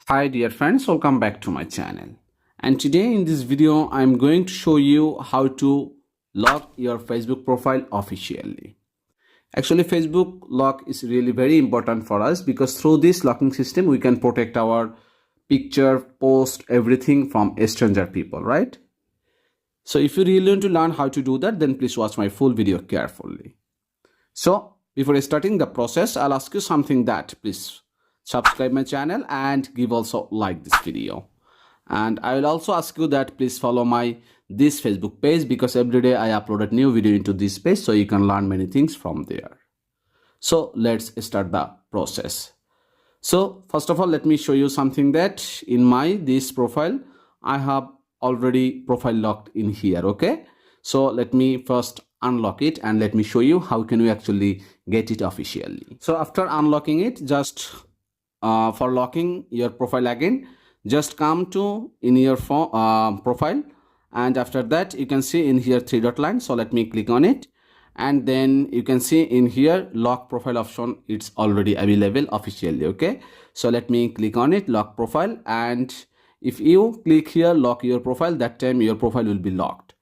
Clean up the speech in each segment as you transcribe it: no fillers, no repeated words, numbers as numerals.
Hi dear friends, welcome back to my channel. And today in this video I'm going to show you how to lock your Facebook profile officially. Actually, Facebook lock is really very important for us because through this locking system we can protect our picture, post, everything from stranger people, right? So if you really want to learn how to do that, then please watch my full video carefully. So before starting the process, I'll ask you something, that please subscribe my channel and give also like this video. And I will also ask you that please follow my this Facebook page, because every day I uploaded new video into this page, so you can learn many things from there. So let's start the process. So first of all, let me show you something, that in my this profile I have already profile locked in here. Okay, so let me first unlock it and let me show you how can we actually get it officially. So after unlocking it, just for locking your profile again, just come to in your profile, and after that you can see in here three dot line. So let me click on it, and then you can see in here lock profile option, it's already available officially. Okay, so let me click on it, lock profile, and if you click here lock your profile, that time your profile will be locked.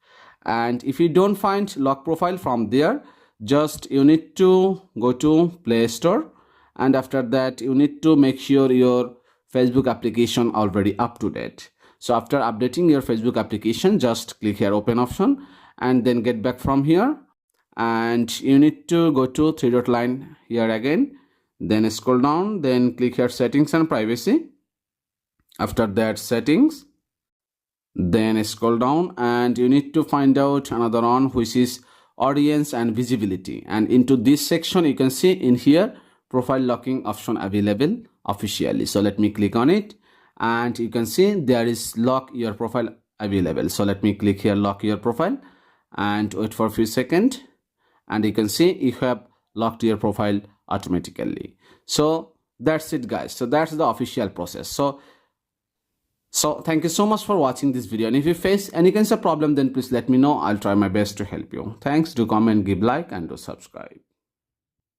And if you don't find lock profile from there, just you need to go to Play Store, and after that you need to make sure your Facebook application already up to date. So after updating your Facebook application, just click here open option, and then get back from here, and you need to go to three dot line here again, then scroll down, then click here settings and privacy. After that settings, then scroll down, and you need to find out another one, which is audience and visibility, and into this section you can see in here profile locking option available officially. So let me click on it, and you can see there is lock your profile available. So let me click here lock your profile and wait for a few seconds, and you can see you have locked your profile automatically. So that's it guys, so that's the official process. So thank you so much for watching this video, and if you face any kinds of problem, then please let me know. I'll try my best to help you. Thanks. Do comment, give like, and do subscribe.